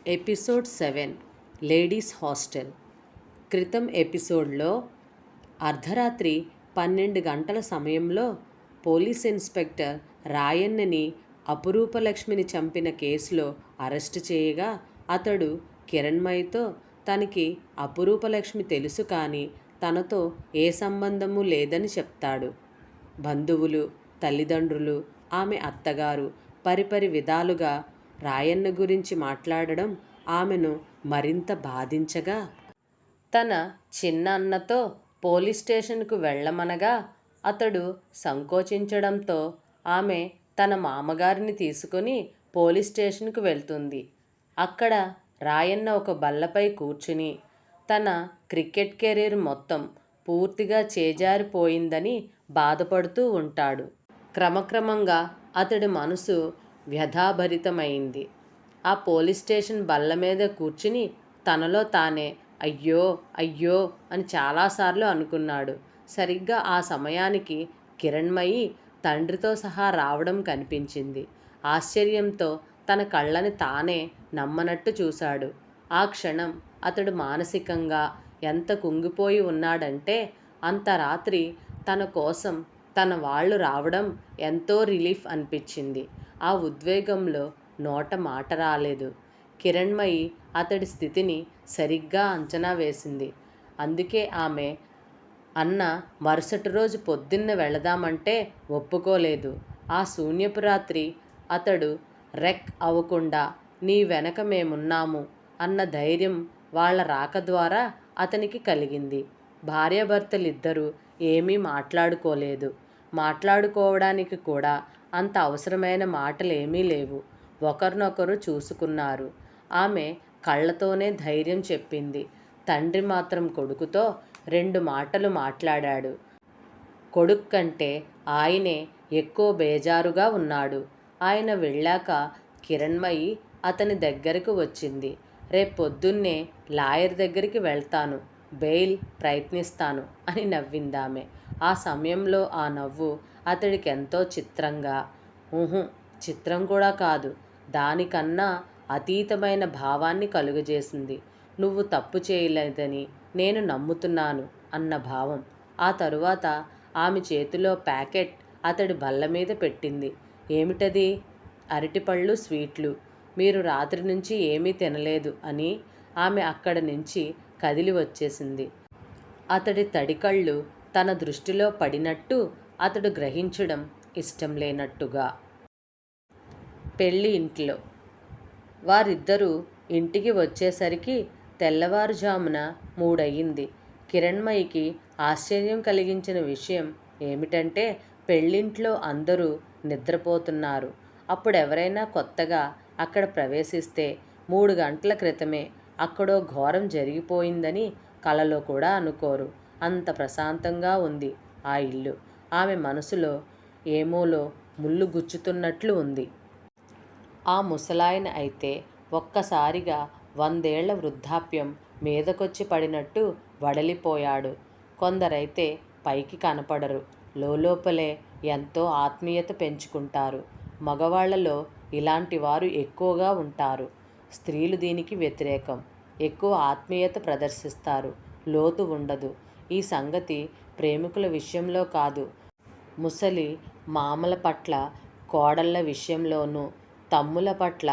Episode 7 ladies hostel. క్రితం ఎపిసోడ్లో అర్ధరాత్రి 12 గంటల సమయంలో పోలీస్ ఇన్స్పెక్టర్ రాయన్నని అపురూపలక్ష్మిని చంపిన కేసులో అరెస్టు చేయగా అతడు కిరణ్మయితో తనకి అపురూపలక్ష్మి తెలుసు కానీ తనతో ఏ సంబంధము లేదని చెప్తాడు. బంధువులు, తల్లిదండ్రులు, ఆమె అత్తగారు పరిపరి విధాలుగా రాయన్న గురించి మాట్లాడడం ఆమెను మరింత బాధించగా, తన చిన్న అన్నతో పోలీస్ స్టేషన్కు వెళ్ళమనగా అతడు సంకోచించడంతో ఆమె తన మామగారిని తీసుకుని పోలీస్ స్టేషన్కు వెళ్తుంది. అక్కడ రాయన్న ఒక బల్లపై కూర్చుని తన క్రికెట్ కెరీర్ మొత్తం పూర్తిగా చేజారిపోయిందని బాధపడుతూ ఉంటాడు. క్రమక్రమంగా అతడి మనసు వ్యధాభరితమైంది. ఆ పోలీస్ స్టేషన్ బల్ల మీద కూర్చుని తనలో తానే అయ్యో అయ్యో అని చాలాసార్లు అనుకున్నాడు. సరిగ్గా ఆ సమయానికి కిరణ్మయి తండ్రితో సహా రావడం కనిపించింది. ఆశ్చర్యంతో తన కళ్ళని తానే నమ్మనట్టు చూశాడు. ఆ క్షణం అతడు మానసికంగా ఎంత కుంగిపోయి ఉన్నాడంటే, అంత రాత్రి తన కోసం తన వాళ్ళు రావడం ఎంతో రిలీఫ్ అనిపించింది. ఆ ఉద్వేగంలో నోట మాట రాలేదు. కిరణ్మయి అతడి స్థితిని సరిగ్గా అంచనా వేసింది. అందుకే ఆమె అన్న మరుసటి రోజు పొద్దున్న వెళదామంటే ఒప్పుకోలేదు. ఆ శూన్యపు రాత్రి అతడు రెక్ అవ్వకుండా నీ వెనక మేమున్నాము అన్న ధైర్యం వాళ్ళ రాక ద్వారా అతనికి కలిగింది. భార్యాభర్తలిద్దరూ ఏమీ మాట్లాడుకోలేదు. మాట్లాడుకోవడానికి కూడా అంత అవసరమైన మాటలేమీ లేవు. ఒకరినొకరు చూసుకున్నారు. ఆమె కళ్ళతోనే ధైర్యం చెప్పింది. తండ్రి మాత్రం కొడుకుతో 2 మాటలు మాట్లాడాడు. కొడుకు కంటే ఆయనే ఎక్కువ బేజారుగా ఉన్నాడు. ఆయన వెళ్ళాక కిరణ్మయి అతని దగ్గరకు వచ్చింది. రేపొద్దున్నే లాయర్ దగ్గరికి వెళ్తాను, బెయిల్ ప్రయత్నిస్తాను అని నవ్విందామె. ఆ సమయంలో ఆ నవ్వు అతడికి ఎంతో చిత్రంగా, చిత్రం కూడా కాదు, దానికన్నా అతీతమైన భావాన్ని కలుగజేసింది. నువ్వు తప్పు చేయలేదని నేను నమ్ముతున్నాను అన్న భావం. ఆ తరువాత ఆమె చేతిలో ప్యాకెట్ అతడి బల్ల మీద పెట్టింది. ఏమిటది? అరటిపళ్ళు, స్వీట్లు. మీరు రాత్రి నుంచి ఏమీ తినలేదు అని ఆమె అక్కడి నుంచి కదిలి వచ్చేసింది. అతడి తడికళ్ళు తన దృష్టిలో పడినట్టు అతడు గ్రహించడం ఇష్టం లేనట్టుగా. పెళ్ళి ఇంట్లో వారిద్దరూ ఇంటికి వచ్చేసరికి తెల్లవారుజామున 3 అయ్యింది. కిరణ్మయికి ఆశ్చర్యం కలిగించిన విషయం ఏమిటంటే, పెళ్ళింట్లో అందరూ నిద్రపోతున్నారు. అప్పుడెవరైనా కొత్తగా అక్కడ ప్రవేశిస్తే 3 గంటల క్రితమే అక్కడో ఘోరం జరిగిపోయిందని కలలో కూడా అనుకోరు. అంత ప్రశాంతంగా ఉంది ఆ ఇల్లు. ఆమె మనసులో ఏమోలో ముళ్ళు గుచ్చుతున్నట్లు ఉంది. ఆ ముసలాయన అయితే ఒక్కసారిగా 100 ఏళ్ల వృద్ధాప్యం మీదకొచ్చి పడినట్టు వడలిపోయాడు. కొందరైతే పైకి కనపడరు, లోపలే ఎంతో ఆత్మీయత పెంచుకుంటారు. మగవాళ్లలో ఇలాంటి వారు ఎక్కువగా ఉంటారు. స్త్రీలు దీనికి వ్యతిరేకం. ఎక్కువ ఆత్మీయత ప్రదర్శిస్తారు, లోతు ఉండదు. ఈ సంగతి ప్రేమికుల విషయంలో కాదు, ముసలి మామల పట్ల కోడళ్ల విషయంలోనూ, తమ్ముల పట్ల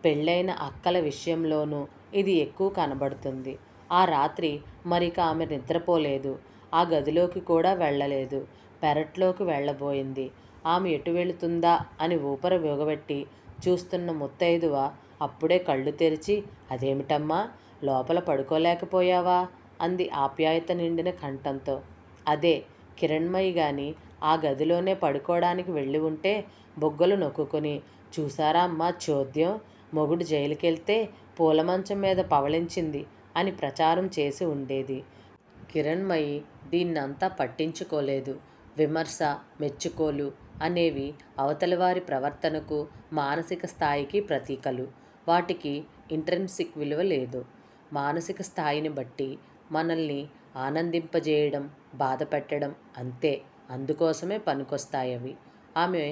పెళ్ళైన అక్కల విషయంలోనూ ఇది ఎక్కువ కనబడుతుంది. ఆ రాత్రి మరిక ఆమె నిద్రపోలేదు. ఆ గదిలోకి కూడా వెళ్ళలేదు. పెరట్లోకి వెళ్ళబోయింది. ఆమె ఎటు వెళుతుందా అని ఊపర బిగబెట్టి చూస్తున్న ముత్తైదువ అప్పుడే కళ్ళు తెరిచి, అదేమిటమ్మా, లోపల పడుకోలేకపోయావా అంది ఆప్యాయత నిండిన కంఠంతో. అదే, కిరణ్మయి గాని ఆ గదిలోనే పడుకోవడానికి వెళ్ళి ఉంటే బొగ్గలు నొక్కుని, చూసారా అమ్మా చోద్యం, మొగుడు జైలుకెళ్తే పూలమంచం మీద పవళించింది అని ప్రచారం చేసి ఉండేది. కిరణ్మయి దీన్నంతా పట్టించుకోలేదు. విమర్శ, మెచ్చుకోలు అనేవి అవతలివారి ప్రవర్తనకు, మానసిక స్థాయికి ప్రతీకలు. వాటికి ఇంట్రిన్సిక్ విలువ లేదు. మానసిక స్థాయిని బట్టి మనల్ని ఆనందింపజేయడం, బాధ పెట్టడం అంతే. అందుకోసమే పనికొస్తాయవి. ఆమె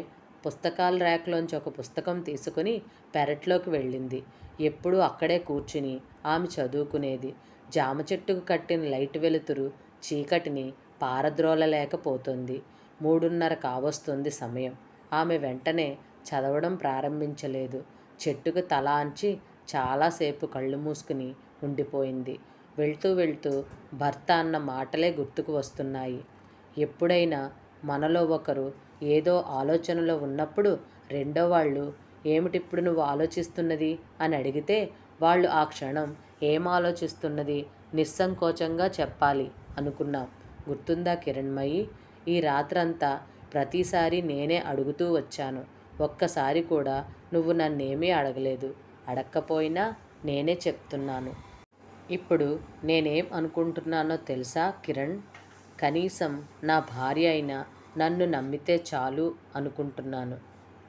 పుస్తకాల ర్యాక్లోంచి ఒక పుస్తకం తీసుకుని పెరట్లోకి వెళ్ళింది. ఎప్పుడూ అక్కడే కూర్చుని ఆమె చదువుకునేది. జామ చెట్టుకు కట్టిన లైట్ వెలుతురు చీకటిని పారద్రోలలేకపోతుంది. 3:30 కావస్తుంది సమయం. ఆమె వెంటనే చదవడం ప్రారంభించలేదు. చెట్టుకు తల ఆంచి చాలాసేపు కళ్ళు మూసుకుని ఉండిపోయింది. వెళ్తూ వెళ్తూ భర్త అన్న మాటలే గుర్తుకు వస్తున్నాయి. ఎప్పుడైనా మనలో ఒకరు ఏదో ఆలోచనలో ఉన్నప్పుడు రెండో వాళ్ళు ఏమిటిప్పుడు నువ్వు ఆలోచిస్తున్నది అని అడిగితే వాళ్ళు ఆ క్షణం ఏం ఆలోచిస్తున్నది నిస్సంకోచంగా చెప్పాలి అనుకున్నాం. గుర్తుందా కిరణ్మయి? ఈ రాత్రంతా ప్రతిసారి నేనే అడుగుతూ వచ్చాను. ఒక్కసారి కూడా నువ్వు నన్నేమీ అడగలేదు. అడక్కపోయినా నేనే చెప్తున్నాను. ఇప్పుడు నేనేం అనుకుంటున్నానో తెలుసా కిరణ్? కనీసం నా భార్య అయినా నన్ను నమ్మితే చాలు అనుకుంటున్నాను.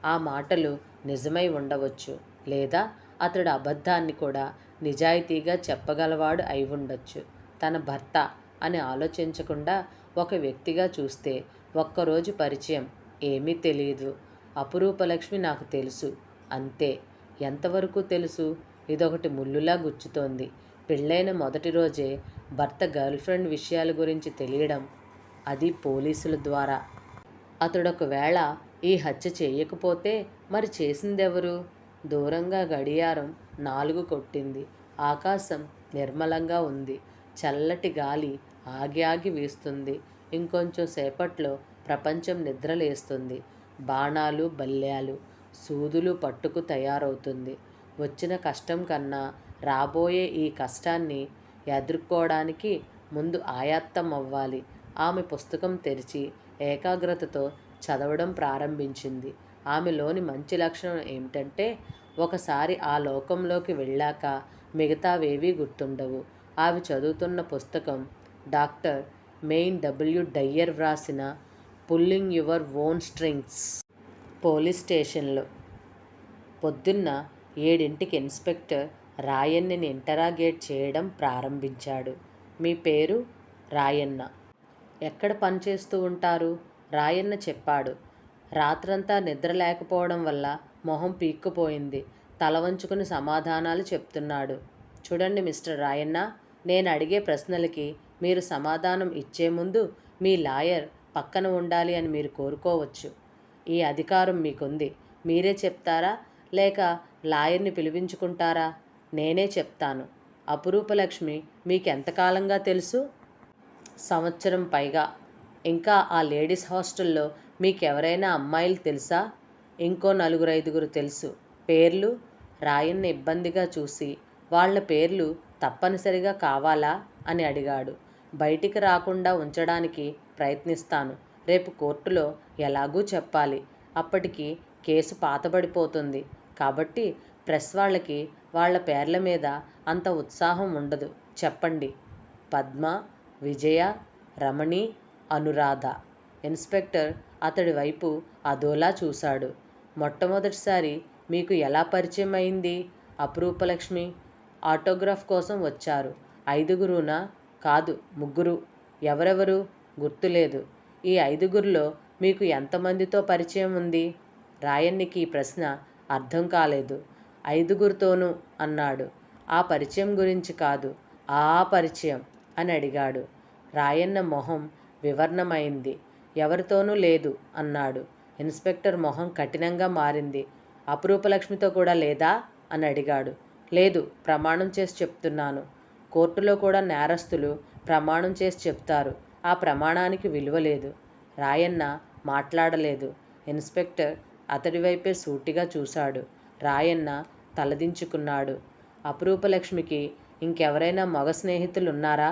ఆ మాటలు నిజమై ఉండవచ్చు, లేదా అతడు అబద్ధాన్ని కూడా నిజాయితీగా చెప్పగలవాడు అయి ఉండొచ్చు. తన భర్త అని ఆలోచించకుండా ఒక వ్యక్తిగా చూస్తే ఒక్కరోజు పరిచయం, ఏమీ తెలియదు. అపురూపలక్ష్మి నాకు తెలుసు, అంతే. ఎంతవరకు తెలుసు? ఇదొకటి ముల్లులా గుచ్చుతోంది. పెళ్ళైన మొదటి రోజే భర్త గర్ల్ఫ్రెండ్ విషయాల గురించి తెలియడం, అది పోలీసుల ద్వారా. అతడొకవేళ ఈ హత్య చేయకపోతే మరి చేసిందెవరు? దూరంగా గడియారం 4 కొట్టింది. ఆకాశం నిర్మలంగా ఉంది. చల్లటి గాలి ఆగి ఆగి వీస్తుంది. ఇంకొంచెం సేపట్లో ప్రపంచం నిద్రలేస్తుంది. బాణాలు, బల్యాలు, సూదులు పట్టుకు తయారవుతుంది. వచ్చిన కష్టం కన్నా రాబోయే ఈ కష్టాన్ని ఎదుర్కోవడానికి ముందు ఆయాత్తం అవ్వాలి. ఆమె పుస్తకం తెరిచి ఏకాగ్రతతో చదవడం ప్రారంభించింది. ఆమెలోని మంచి లక్షణం ఏమిటంటే ఒకసారి ఆ లోకంలోకి వెళ్ళాక మిగతావేవీ గుర్తుండవు. ఆమె చదువుతున్న పుస్తకం డాక్టర్ మెయిన్ డబ్ల్యూ డయ్యర్ వ్రాసిన pulling your own strings. Police స్టేషన్లో పొద్దున్న 7ంటికి ఇన్స్పెక్టర్ రాయన్నని ఇంటరాగేట్ చేయడం ప్రారంభించాడు. మీ పేరు? రాయన్న. ఎక్కడ పనిచేస్తూ ఉంటారు? రాయన్న చెప్పాడు. రాత్రంతా నిద్ర లేకపోవడం వల్ల మొహం పీక్కుపోయింది. తల వంచుకుని సమాధానాలు చెప్తున్నాడు. చూడండి మిస్టర్ రాయన్న, నేను అడిగే ప్రశ్నలకి మీరు సమాధానం ఇచ్చే ముందు మీ లాయర్ పక్కన ఉండాలి అని మీరు కోరుకోవచ్చు. ఈ అధికారం మీకుంది. మీరే చెప్తారా లేక లాయర్ని పిలిపించుకుంటారా? నేనే చెప్తాను. అపురూపలక్ష్మి మీకెంతకాలంగా తెలుసు? సంవత్సరం పైగా. ఇంకా ఆ లేడీస్ హాస్టల్లో మీకెవరైనా అమ్మాయిలు తెలుసా? ఇంకో 4-5 తెలుసు. పేర్లు? రాయన్న ఇబ్బందిగా చూసి వాళ్ళ పేర్లు తప్పనిసరిగా కావాలా అని అడిగాడు. బయటికి రాకుండా ఉంచడానికి ప్రయత్నిస్తాను. రేపు కోర్టులో ఎలాగూ చెప్పాలి. అప్పటికి కేసు పాతబడిపోతుంది. కాబట్టి ప్రెస్ వాళ్ళకి వాళ్ళ పేర్ల మీద అంత ఉత్సాహం ఉండదు. చెప్పండి. పద్మ, విజయ, రమణి, అనురాధ. ఇన్స్పెక్టర్ అతడి వైపు అదోలా చూశాడు. మొట్టమొదటిసారి మీకు ఎలా పరిచయం అయింది? అపురూపలక్ష్మి. ఆటోగ్రాఫ్ కోసం వచ్చారు. 5గురునా? కాదు, 3. ఎవరెవరు? గుర్తులేదు. ఈ 5గురిలో మీకు ఎంతమందితో పరిచయం ఉంది? రాయన్నికి ఈ ప్రశ్న అర్థం కాలేదు. 5గురితోనూ అన్నాడు. ఆ పరిచయం గురించి కాదు, ఆ పరిచయం అని అడిగాడు. రాయన్న మొహం వివర్ణమైంది. ఎవరితోనూ లేదు అన్నాడు. ఇన్స్పెక్టర్ మొహం కఠినంగా మారింది. అపురూపలక్ష్మితో కూడా లేదా అని అడిగాడు. లేదు, ప్రమాణం చేసి చెప్తున్నాను. కోర్టులో కూడా నేరస్తులు ప్రమాణం చేసి చెప్తారు. ఆ ప్రమాణానికి విలువ లేదు. రాయన్న మాట్లాడలేదు. ఇన్స్పెక్టర్ అతడి వైపే సూటిగా చూశాడు. రాయన్న తలదించుకున్నాడు. అపురూపలక్ష్మికి ఇంకెవరైనా మగ స్నేహితులున్నారా?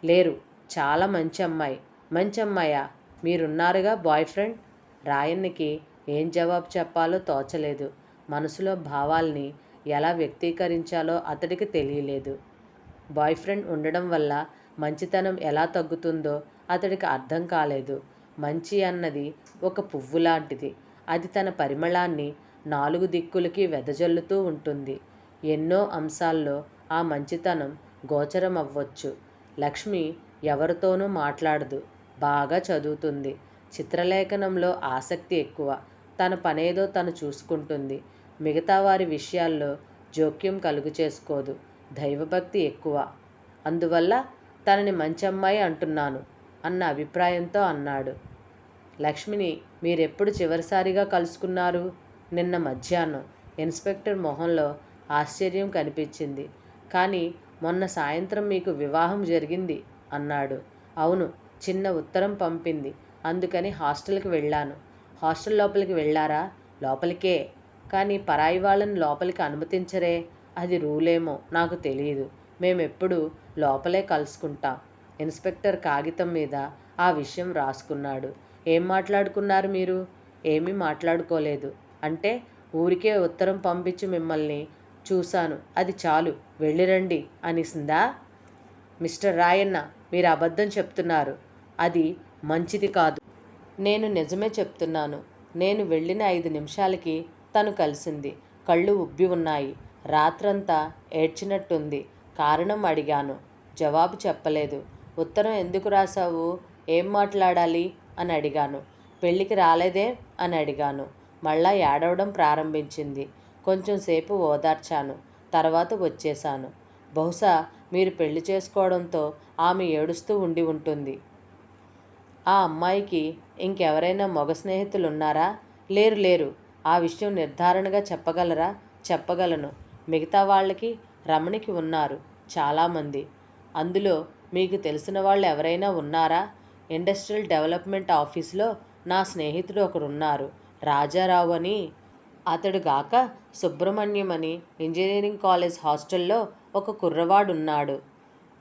లేరు. చాలా మంచి అమ్మాయి. మంచి అమ్మాయా? మీరున్నారుగా బాయ్ ఫ్రెండ్. రాయన్నకి ఏం జవాబు చెప్పాలో తోచలేదు. మనసులో భావాల్ని ఎలా వ్యక్తీకరించాలో అతడికి తెలియలేదు. బాయ్ ఫ్రెండ్ ఉండడం వల్ల మంచితనం ఎలా తగ్గుతుందో అతడికి అర్థం కాలేదు. మంచి అన్నది ఒక పువ్వు లాంటిది. అది తన పరిమళాన్ని 4 దిక్కులకి వెదజల్లుతూ ఉంటుంది. ఎన్నో అంశాల్లో ఆ మంచితనం గోచరం అవ్వచ్చు. లక్ష్మి ఎవరితోనూ మాట్లాడదు. బాగా చదువుతుంది. చిత్రలేఖనంలో ఆసక్తి ఎక్కువ. తన పనేదో తను చూసుకుంటుంది. మిగతా వారి విషయాల్లో జోక్యం కలుగు చేసుకోదు. దైవభక్తి ఎక్కువ. అందువల్ల తనని మంచి అమ్మాయి అంటున్నాను అన్న అభిప్రాయంతో అన్నాడు. లక్ష్మిని మీరెప్పుడు చివరిసారిగా కలుసుకున్నారు? నిన్న మధ్యాహ్నం. ఇన్స్పెక్టర్ మొహంలో ఆశ్చర్యం కనిపించింది. కానీ మొన్న సాయంత్రం మీకు వివాహం జరిగింది అన్నాడు. అవును, చిన్న ఉత్తరం పంపింది, అందుకని హాస్టల్కి వెళ్ళాను. హాస్టల్ లోపలికి వెళ్ళారా? లోపలికే. కానీ పరాయి వాళ్ళని లోపలికి అనుమతించరే? అది రూలేమో నాకు తెలియదు. మేమెప్పుడు లోపలే కలుసుకుంటాం. ఇన్స్పెక్టర్ కాగితం మీద ఆ విషయం రాసుకున్నాడు. ఏం మాట్లాడుకున్నారు మీరు? ఏమీ మాట్లాడుకోలేదు. అంటే ఊరికే ఉత్తరం పంపించి మిమ్మల్ని చూశాను, అది చాలు, వెళ్ళిరండి అనిసిందా? మిస్టర్ రాయన్న, మీరు అబద్ధం చెప్తున్నారు. అది మంచిది కాదు. నేను నిజమే చెప్తున్నాను. నేను వెళ్ళిన 5 నిమిషాలకి తను కలిసింది. కళ్ళు ఉబ్బి ఉన్నాయి. రాత్రంతా ఏడ్చినట్టుంది. కారణం అడిగాను. జవాబు చెప్పలేదు. ఉత్తరం ఎందుకు రాశావు? ఏం మాట్లాడాలి అని అడిగాను. పెళ్ళికి రాలేదే అని అడిగాను. మళ్ళా ఏడవడం ప్రారంభించింది. కొంచెం సేపు ఓదార్చాను. తర్వాత వచ్చేశాను. బహుశా మీరు పెళ్లి చేసుకోవడంతో ఆమె ఏడుస్తూ ఉండి ఉంటుంది. ఆ అమ్మాయికి ఇంకెవరైనా మగ స్నేహితులున్నారా? లేరు లేరు. ఆ విషయం నిర్ధారణగా చెప్పగలరా? చెప్పగలను. మిగతా వాళ్ళకి రమణికి ఉన్నారు చాలామంది. అందులో మీకు తెలిసిన వాళ్ళు ఎవరైనా ఉన్నారా? ఇండస్ట్రియల్ డెవలప్మెంట్ ఆఫీసులో నా స్నేహితుడు ఒకరున్నారు, రాజారావు అని. అతడుగాక సుబ్రహ్మణ్యం అని ఇంజనీరింగ్ కాలేజ్ హాస్టల్లో ఒక కుర్రవాడున్నాడు.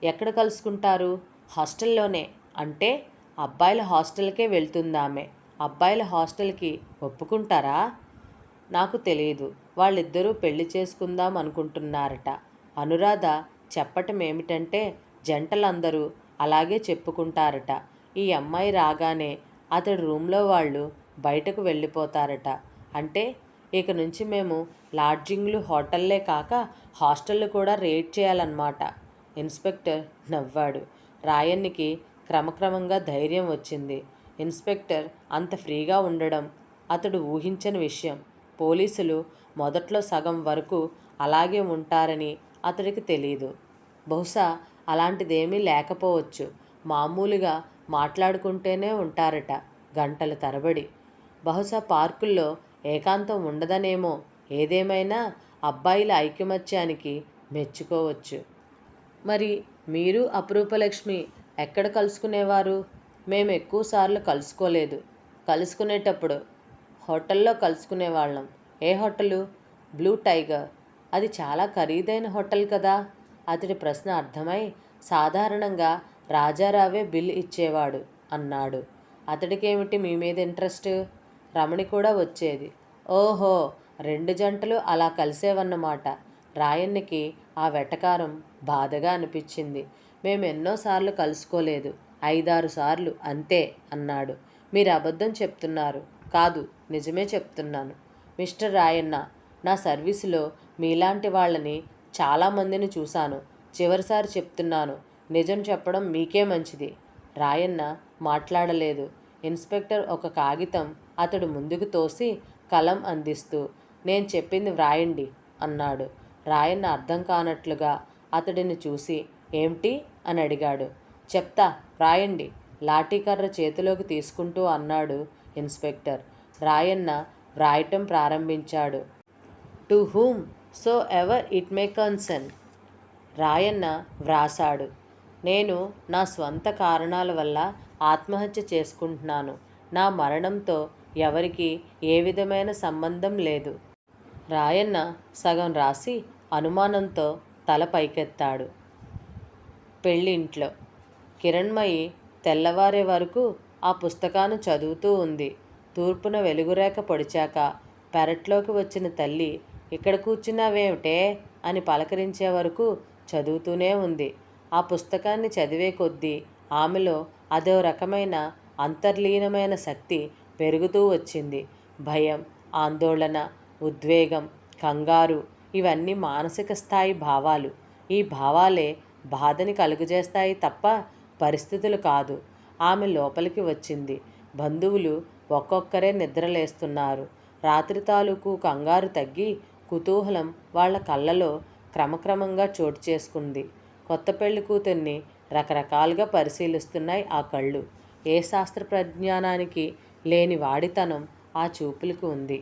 ఎక్కడ కలుసుకుంటారు? హాస్టల్లోనే. అంటే అబ్బాయిల హాస్టల్కే వెళ్తుందామె. అబ్బాయిల హాస్టల్కి ఒప్పుకుంటారా? నాకు తెలియదు. వాళ్ళిద్దరూ పెళ్లి చేసుకుందాం అనుకుంటున్నారట. అనురాధ చెప్పటం ఏమిటంటే జంటలందరూ అలాగే చెప్పుకుంటారట. ఈ అమ్మాయి రాగానే అతడి రూమ్లో వాళ్ళు బయటకు వెళ్ళిపోతారట. అంటే ఇక నుంచి మేము లాడ్జింగ్లు హోటల్లే కాక హాస్టళ్ళు కూడా రేట్ చేయాలన్నమాట. ఇన్స్పెక్టర్ నవ్వాడు. రాయన్నికి క్రమక్రమంగా ధైర్యం వచ్చింది. ఇన్స్పెక్టర్ అంత ఫ్రీగా ఉండడం అతడు ఊహించని విషయం. పోలీసులు మొదట్లో సగం వరకు అలాగే ఉంటారని అతడికి తెలియదు. బహుశా అలాంటిదేమీ లేకపోవచ్చు. మామూలుగా మాట్లాడుకుంటూనే ఉంటారట గంటల తరబడి. బహుశా పార్కుల్లో ఏకాంతం ఉండదనేమో. ఏదేమైనా అబ్బాయిల ఐకమత్యానికి మెచ్చుకోవచ్చు. మరి మీరు అపురూపలక్ష్మి ఎక్కడ కలుసుకునేవారు? మేము ఎక్కువసార్లు కలుసుకోలేదు. కలుసుకునేటప్పుడు హోటల్లో కలుసుకునేవాళ్ళం. ఏ హోటలు? Blue tiger. అది చాలా ఖరీదైన హోటల్ కదా. అతడి ప్రశ్న అర్థమై సాధారణంగా రాజారావే బిల్ ఇచ్చేవాడు అన్నాడు. అతడికేమిటి మీ మీద ఇంట్రెస్ట్? రమణి కూడా వచ్చేది. ఓహో, 2 జంటలు అలా కలిసేవన్నమాట. రాయన్నికి ఆ వెటకారం బాధగా అనిపించింది. మేము ఎన్నోసార్లు కలుసుకోలేదు, 5-6 సార్లు అంతే అన్నాడు. మీరు అబద్ధం చెప్తున్నారు. కాదు, నిజమే చెప్తున్నాను. మిస్టర్ రాయన్న, నా సర్వీసులో మీలాంటి వాళ్ళని చాలామందిని చూశాను. చివరిసారి చెప్తున్నాను, నిజం చెప్పడం మీకే మంచిది. రాయన్న మాట్లాడలేదు. ఇన్స్పెక్టర్ ఒక కాగితం అతడు ముందుకు తోసి కలం అందిస్తూ, నేను చెప్పింది వ్రాయండి అన్నాడు. రాయన్న అర్థం కానట్లుగా అతడిని చూసి ఏమిటి అని అడిగాడు. చెప్తా, వ్రాయండి లాఠీకర్ర చేతిలోకి తీసుకుంటూ అన్నాడు ఇన్స్పెక్టర్. రాయన్న వ్రాయటం ప్రారంభించాడు. To whom so ever it may concern. Rayanna వ్రాసాడు. నేను నా స్వంత కారణాల వల్ల ఆత్మహత్య చేసుకుంటున్నాను. నా మరణంతో ఎవరికి ఏ విధమైన సంబంధం లేదు. రాయన్న సగం రాసి అనుమానంతో తల పైకెత్తాడు. పెళ్ళింట్లో కిరణ్మయి తెల్లవారే వరకు ఆ పుస్తకాన్ని చదువుతూ ఉంది. తూర్పున వెలుగురేఖ పొడిచాక పెరట్లోకి వచ్చిన తల్లి, ఇక్కడ కూర్చున్నావేమిటే అని పలకరించే వరకు చదువుతూనే ఉంది. ఆ పుస్తకాన్ని చదివే కొద్దీ ఆమెలో అదో రకమైన అంతర్లీనమైన శక్తి పెరుగుతూ వచ్చింది. భయం, ఆందోళన, ఉద్వేగం, కంగారు, ఇవన్నీ మానసిక స్థాయి భావాలు. ఈ భావాలే బాధని కలుగజేస్తాయి తప్ప పరిస్థితులు కాదు. ఆమె లోపలికి వచ్చింది. బంధువులు ఒక్కొక్కరే నిద్రలేస్తున్నారు. రాత్రి తాలూకు కంగారు తగ్గి కుతూహలం వాళ్ళ కళ్ళలో క్రమక్రమంగా చోటు చేసుకుంది. కొత్త పెళ్లి కూతుర్ని రకరకాలుగా పరిశీలిస్తున్నాయి ఆ కళ్ళు. ఏ శాస్త్ర ప్రజ్ఞానానికి లేని వాడితనం ఆ చూపులకు ఉంది.